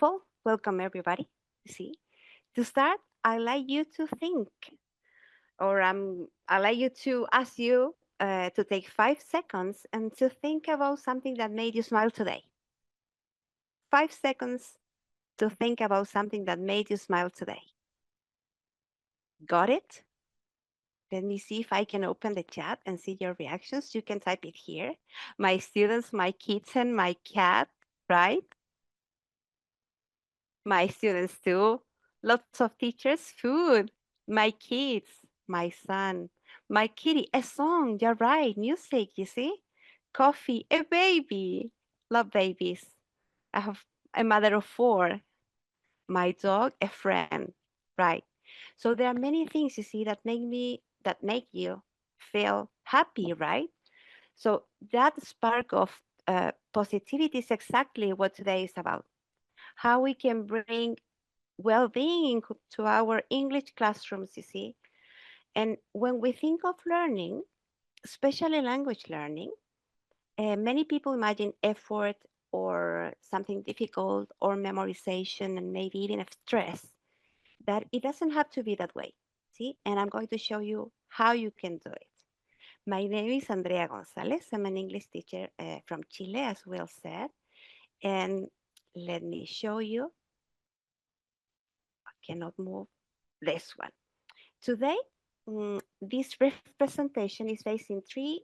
of all, welcome everybody. See, to start, I like you to think, or I like you to ask you to take 5 seconds and to think about something that made you smile today. 5 seconds to think about something that made you smile today. Got it? Let me see if I can open the chat and see your reactions. You can type it here. My students, my kids, and my cat, right? My students too. Lots of teachers, food, my kids, my son, my kitty, a song, you're right, music, you see? Coffee, a baby. Love babies. I have a mother of four. My dog, a friend. Right. So there are many things you see that make you feel happy, right? So that spark of positivity is exactly what today is about. How we can bring well-being to our English classrooms, you see. And when we think of learning, especially language learning, many people imagine effort or something difficult or memorization and maybe even of stress. But it doesn't have to be that way. See, and I'm going to show you how you can do it. My name is Andrea González. I'm an English teacher from Chile, as well said. And let me show you. I cannot move this one. Today, this representation is based in three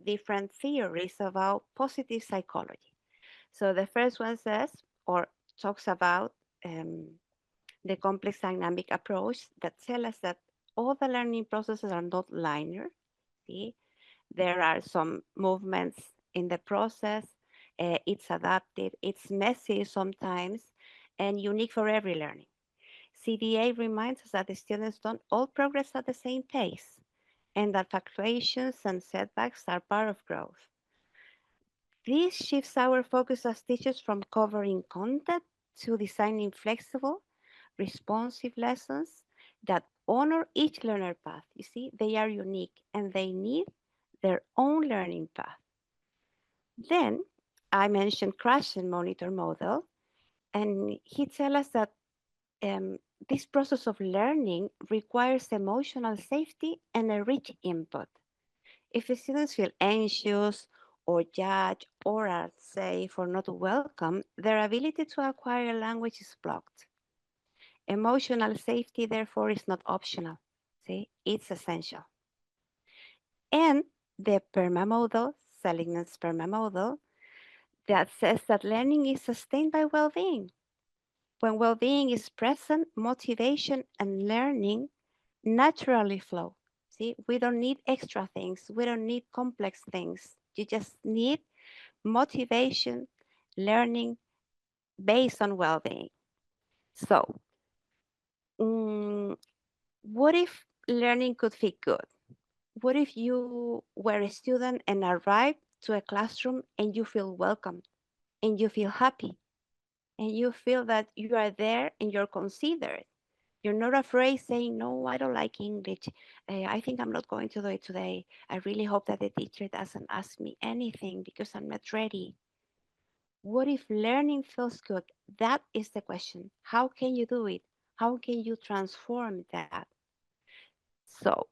different theories about positive psychology. So the first one says or talks about the complex dynamic approach that tells us that all the learning processes are not linear. See, there are some movements in the process. It's adaptive, it's messy sometimes, and unique for every learning. CDA reminds us that the students don't all progress at the same pace and that fluctuations and setbacks are part of growth. This shifts our focus as teachers from covering content to designing flexible, responsive lessons that honor each learner path. You see, they are unique and they need their own learning path. Then I mentioned Krashen monitor model, and he tells us that um, this process of learning requires emotional safety and a rich input. If the students feel anxious or judged or are safe or not welcome, their ability to acquire language is blocked. Emotional safety, therefore, is not optional. See, it's essential. And the PERMA model, Seligman's PERMA model, that says that learning is sustained by well-being. When well-being is present, motivation and learning naturally flow. See, we don't need extra things. We don't need complex things. You just need motivation, learning based on well-being. So, mm, what if learning could feel good? What if you were a student and arrived to a classroom and you feel welcome and you feel happy and you feel that you are there and you're considered? You're not afraid saying, no, I don't like English. I think I'm not going to do it today. I really hope that the teacher doesn't ask me anything because I'm not ready. What if learning feels good? That is the question. How can you do it? How can you transform that? So,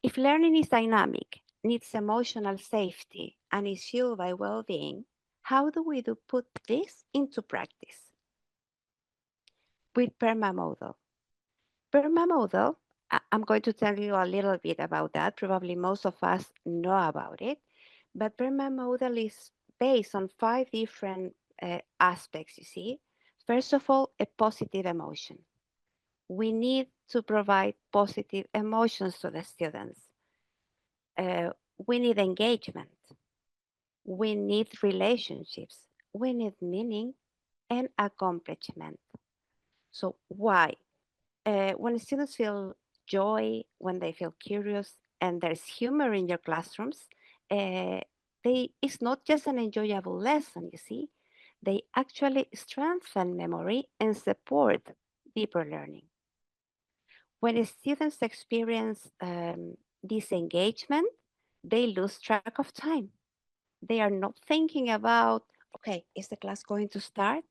if learning is dynamic, needs emotional safety, and is fueled by well being, how do we put this into practice? With PERMA model. PERMA model, I'm going to tell you a little bit about that. Probably most of us know about it. But PERMA model is based on five different aspects, you see. First of all, a positive emotion. We need to provide positive emotions to the students. We need engagement. We need relationships. We need meaning and accomplishment. So why? When students feel joy, when they feel curious, and there's humor in your classrooms, uh, it's not just an enjoyable lesson, you see. They actually strengthen memory and support deeper learning. When students experience disengagement, they lose track of time. They are not thinking about, okay, is the class going to start?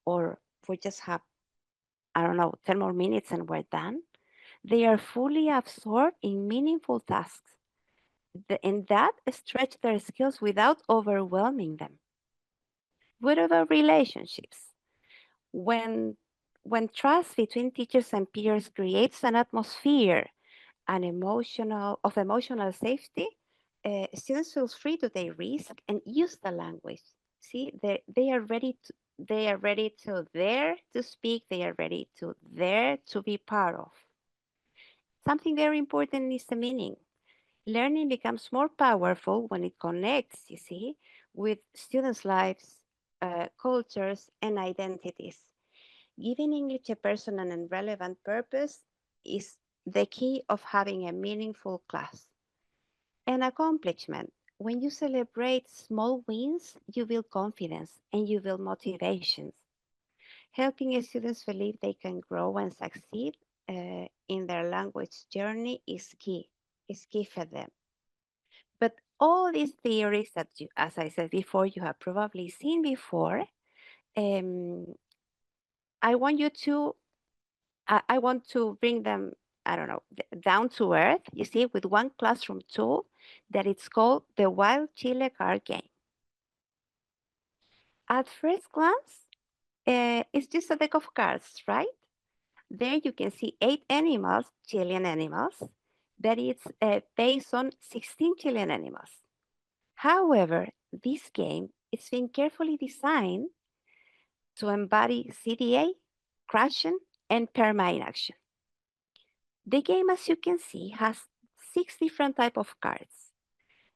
Or we just have, I don't know, 10 more minutes and we're done. They are fully absorbed in meaningful tasks, and that stretch their skills without overwhelming them. What about relationships? When when trust between teachers and peers creates an atmosphere and emotional safety, students feel free to take risk and use the language. See, they are ready to there to speak. They are ready to there to be part of. Something very important is the meaning. Learning becomes more powerful when it connects, you see, with students' lives, cultures, and identities. Giving English a personal and relevant purpose is the key of having a meaningful class. An accomplishment. When you celebrate small wins, you build confidence and you build motivations. Helping students believe they can grow and succeed in their language journey is key for them. But all these theories that you, as I said before, you have probably seen before, um, I want you to I want to bring them, I don't know, down to earth, you see, with one classroom tool that it's called the Wild Chile card game. At first glance, it's just a deck of cards, right? There you can see 8 animals, Chilean animals, that it's based on 16 Chilean animals. However, this game is been carefully designed to embody CDA, Krashen, and PERMA in action. The game, as you can see, has 6 different type of cards.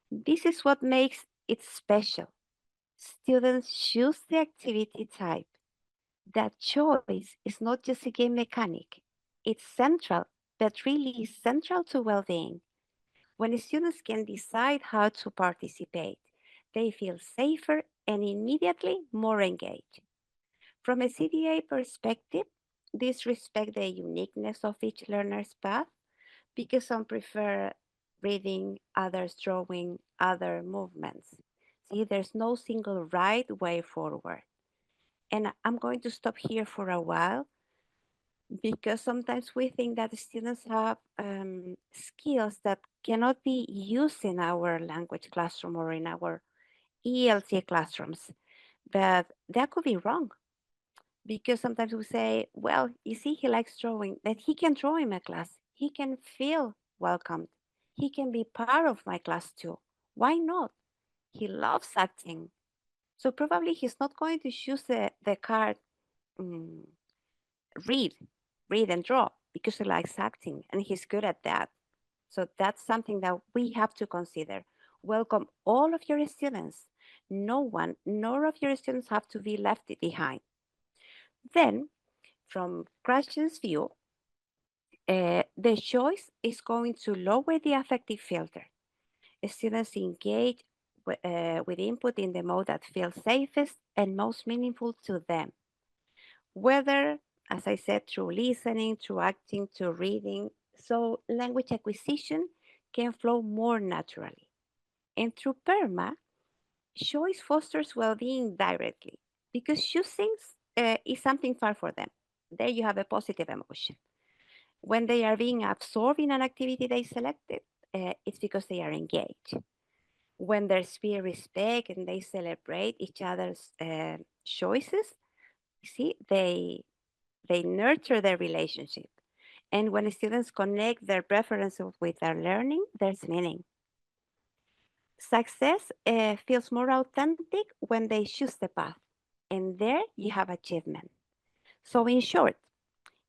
This is what makes it special. Students choose the activity type. That choice is not just a game mechanic. It's central, but really is central to well-being. When students can decide how to participate, they feel safer and immediately more engaged. From a CDA perspective, this respects the uniqueness of each learner's path because some prefer reading, others drawing, other movements. See, there's no single right way forward. And I'm going to stop here for a while because sometimes we think that the students have skills that cannot be used in our language classroom or in our ELT classrooms, but that could be wrong because sometimes we say, well, you see, he likes drawing, that he can draw in my class. He can feel welcomed. He can be part of my class too. Why not? He loves acting. So probably he's not going to choose the card mm, read, read and draw because he likes acting and he's good at that. So that's something that we have to consider. Welcome all of your students. No one, none of your students have to be left behind. Then, from Krashen's view, the choice is going to lower the affective filter. Students engage with input in the mode that feels safest and most meaningful to them. Whether, as I said, through listening, through acting, through reading, so language acquisition can flow more naturally. And through PERMA, choice fosters well-being directly because choosing is something far for them. There you have a positive emotion. When they are being absorbed in an activity they selected, it's because they are engaged. When there's peer respect and they celebrate each other's choices, see, they nurture their relationship. And when students connect their preferences with their learning, there's meaning. Success feels more authentic when they choose the path. And there you have achievement. So, in short,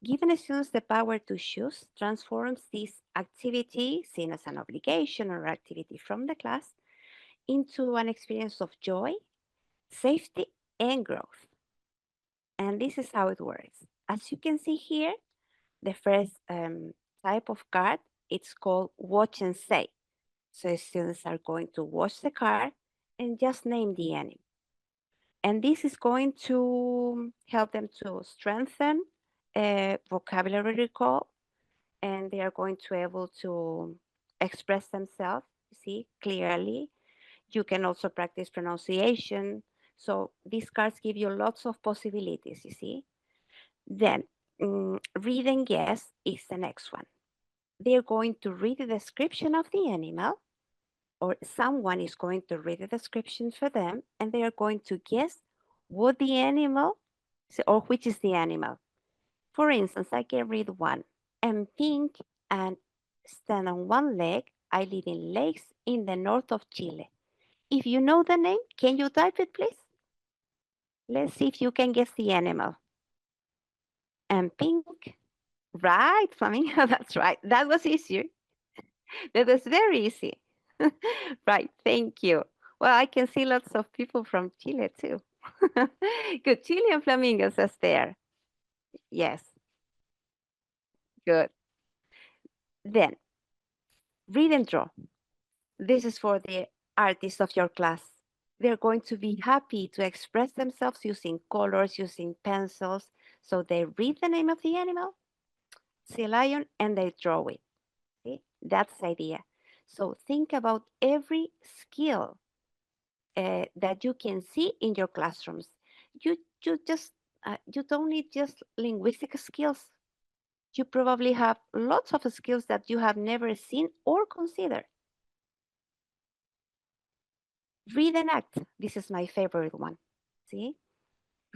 giving students the power to choose transforms this activity, seen as an obligation or activity from the class, into an experience of joy, safety, and growth. And this is how it works. As you can see here, the first type of card, it's called watch and say. So students are going to watch the card and just name the enemy. And this is going to help them to strengthen vocabulary recall, and they are going to be able to express themselves, see, clearly. You can also practice pronunciation. So these cards give you lots of possibilities, you see. Then, read and guess is the next one. They're going to read the description of the animal, or someone is going to read the description for them, and they are going to guess what the animal, or which is the animal. For instance, I can read one. I'm pink and stand on one leg. I live in lakes in the north of Chile. If you know the name, can you type it, please? Let's see if you can guess the animal. And pink. Right, flamingo. That's right. That was easier. That was very easy. Right, thank you. Well, I can see lots of people from Chile too. Good. Chilean flamingos is there. Yes, good. Then read and draw. This is for the artists of your class. They're going to be happy to express themselves using colors, using pencils. So they read the name of the animal, sea lion, and they draw it. See? That's the idea. So think about every skill that you can see in your classrooms. You just you don't need just linguistic skills. You probably have lots of skills that you have never seen or considered. Read and act. This is my favorite one. See?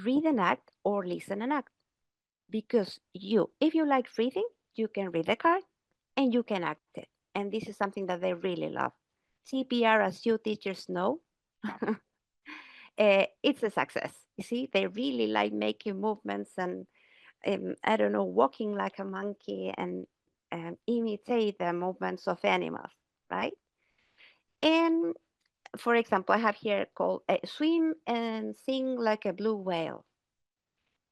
Read and act or listen and act. Because if you like reading, you can read the card and you can act it. And this is something that they really love. CPR, as you teachers know, it's a success. You see, they really like making movements and, I don't know, walking like a monkey and imitate the movements of animals, right? And for example, I have here called swim and sing like a blue whale.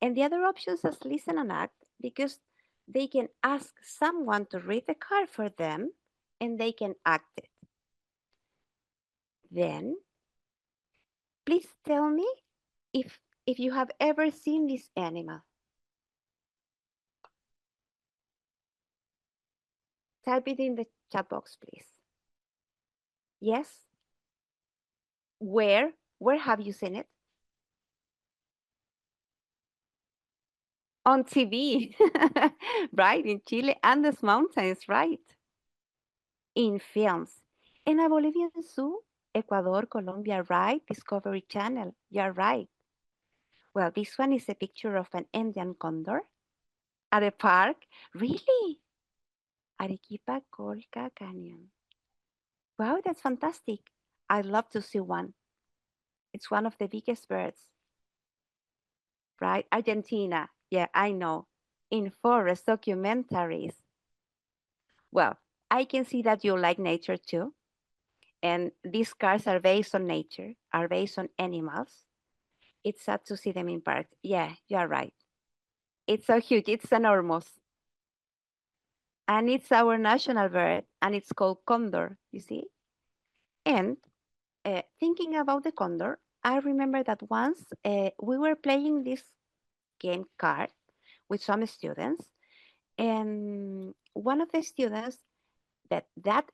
And the other options is listen and act because they can ask someone to read the card for them and they can act it. Then please tell me if you have ever seen this animal. Type it in the chat box, please. Yes? Where? Where have you seen it? On TV, right? In Chile, Andes Mountains, right? In films. In a Bolivian zoo, Ecuador, Colombia, right? Discovery Channel, you're right. Well, this one is a picture of an Indian condor at a park. Really? Arequipa, Colca Canyon. Wow, that's fantastic. I'd love to see one. It's one of the biggest birds, right? Argentina. Yeah, I know. In forest documentaries. Well, I can see that you like nature too. And these cars are based on nature, are based on animals. It's sad to see them in parks. Yeah, you're right. It's so huge. It's enormous. And it's our national bird, and it's called Condor, you see? And thinking about the Condor, I remember that once we were playing this game card with some students, and one of the students, that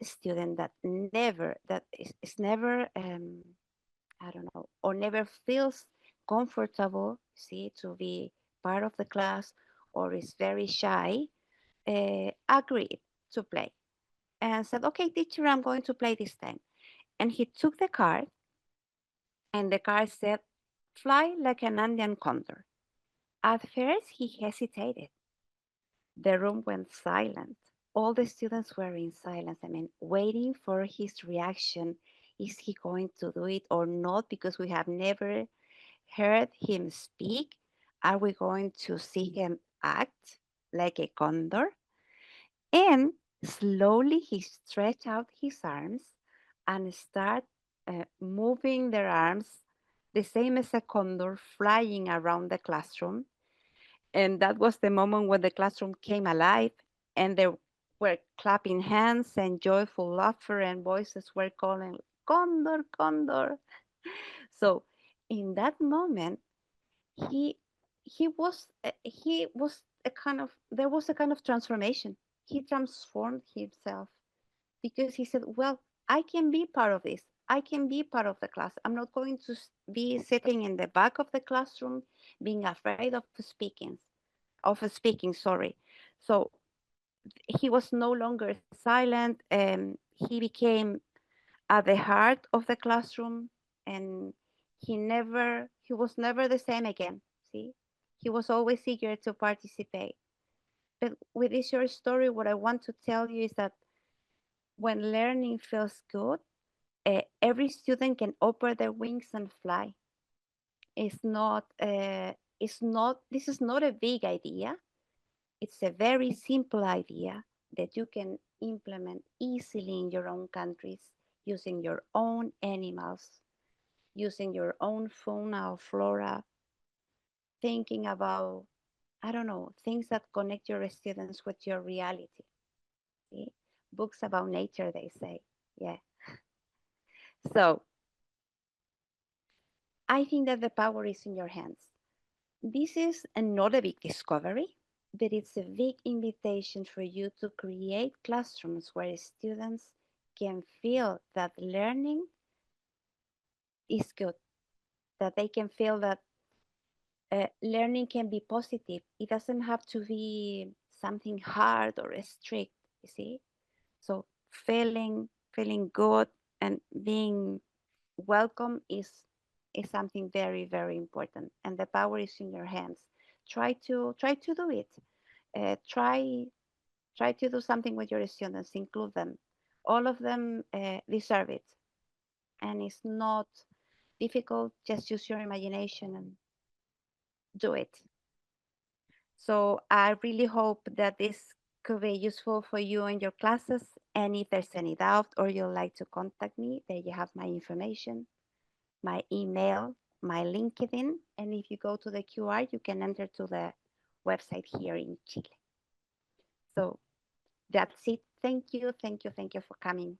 student that is never I don't know, or never feels comfortable, see, to be part of the class, or is very shy, agreed to play and said, okay, teacher, I'm going to play this time. And he took the card, and the card said, fly like an Andean condor. At first, he hesitated. The room went silent. All the students were in silence. I mean, waiting for his reaction. Is he going to do it or not? Because we have never heard him speak. Are we going to see him act like a condor? And slowly he stretched out his arms and start moving their arms, the same as a condor flying around the classroom. And that was the moment when the classroom came alive and they were clapping hands and joyful laughter and voices were calling, Condor, Condor. So in that moment, he he was a kind of there was a kind of transformation. He transformed himself because he said, well, I can be part of this. I can be part of the class. I'm not going to be sitting in the back of the classroom being afraid of speaking. of speaking, sorry. So he was no longer silent. He became at the heart of the classroom, and he was never the same again. See, he was always eager to participate. But with this short story, what I want to tell you is that when learning feels good, every student can open their wings and fly. It's not, this is not a big idea. It's a very simple idea that you can implement easily in your own countries using your own animals, using your own fauna or flora, thinking about, I don't know, things that connect your students with your reality. See? Books about nature, they say. Yeah. So I think that the power is in your hands. This is not a big discovery, but it's a big invitation for you to create classrooms where students can feel that learning is good, that they can feel that learning can be positive. It doesn't have to be something hard or strict, you see? So feeling good and being welcome is something very, very important. And the power is in your hands. Try to do it. Try to do something with your students, include them. All of them deserve it. And it's not difficult, just use your imagination and do it. So I really hope that this could be useful for you in your classes. And if there's any doubt or you'd like to contact me, there you have my information, my email, my LinkedIn. And if you go to the QR, you can enter to the website here in Chile. So that's it. Thank you, thank you, thank you for coming.